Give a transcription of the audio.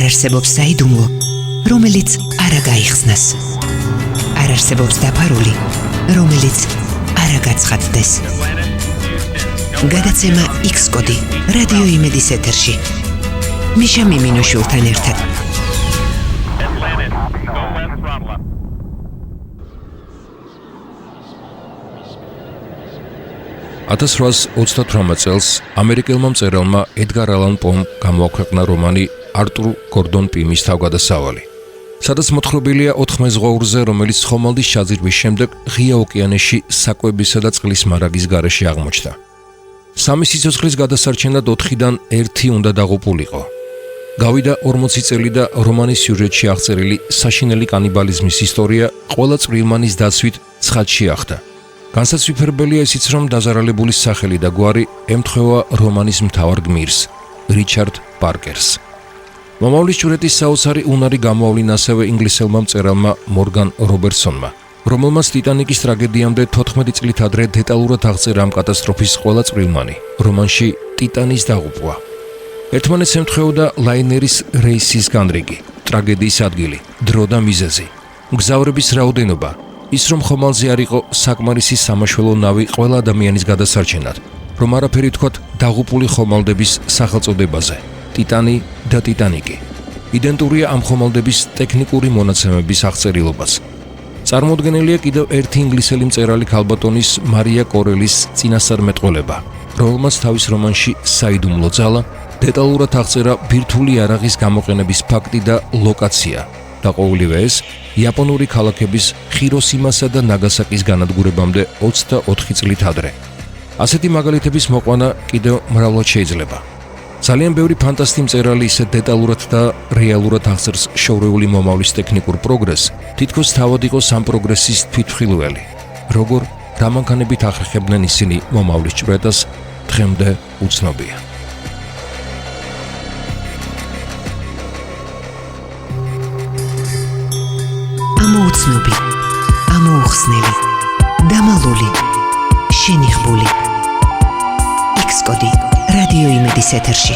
არ არსებობს საიდუმლო, რომელიც არ გაიხსნას. არ არსებობს დაფარული, რომელიც არ გაცხადდეს. გადაცემა X კოდი რადიო იმედის ეთერში. მიშა მიმინოშულთან ერთად. 1838 წელს ამერიკელმა მწერალმა ედგარ ალან პომ გამოაქვეყნა რომანი არტურ გორდონ პიმის თავგადასავალი, სადაც მოთხრობილია 4 ზღვაურზე, რომელიც ხომალდის ჩაძირვის შემდეგ ღია ოკეანეში საკვებისა და წყლის მარაგის გარეშე აღმოჩნდა. სამი სიცოცხლის გადასარჩენად 4-დან 1 უნდა დაღუპულიყო. გავიდა 40 წელი და რომანის სიუჟეტში აღწერილი საშინელი კანიბალიზმის ისტორია ყველა წვრილმანის დაცვით ცხადში ახდა. განსაცვიფერებელია ისიც, რომ დაზარალებული სახელი და გვარი ემთხვევა რომანის მთავარ გმირს, რიჩარდ პარკერს. მომავლის ჭვრეტის საოცარი უნარი გამოავლინა ასევე ინგლისელმა მწერალმა მორგან რობერტსონმა, რომელმაც ტიტანიკის ტრაგედიამდე 14 წლით ადრე დეტალურად აღწერა ამ კატასტროფის ყველა წვრილმანი, რომანში ტიტანის დაღუპვა. ერთმანეთს ემთხვეოდა ლაინერის რეისის განრიგი, ტრაგედიის ადგილი, დრო და მიზეზი, მგზავრების რაოდენობა, ის რომ ხომალდზე არ იყო საკმარისი სამაშველო ნავი ყველა ადამიანის გადასარჩენად, რომ არაფერი თქვათ დაღუპული ხომალდების სახელწოდებაზე, ტიტანი და ტიტანიკი. იდენტურია ამ ხომალდების ტექნიკური მონაცემების აღწერილობაც. წარმოუდგენელია კიდევ ერთი ინგლისელი მწერალი ქალბატონის მარია კორელის წინასწარმეტყველება, რომელმაც თავის რომანში საიდუმლო ძალა დეტალურად აღწერა ბირთვული იარაღის გამოყენების ფაქტი და ლოკაცია. და ყოველივე ეს იაპონური ქალაქების ხიროსიმასა და ნაგასაკის განადგურებამდე 24 წლით ადრე. ასეთი მაგალითების მოყვანა კიდევ მრავლად შეიძლება. ძალიან ბევრი ფანტასტი მწერალი ისე დეტალურად და რეალურად აღწერს შორეული მომავლის ტექნიკურ პროგრესს, თითქოს თავად იყოს ამ პროგრესის თვითმხილველი. როგორ დამანქანებით ახერხებდნენ ისინი მომავლის ჭვრეტას, დღემდე უცნობია. ამოუცნობი, ამოუხსნელი, დამალული, შენიღბული. X კოდი რადიო იმედის ეთერში.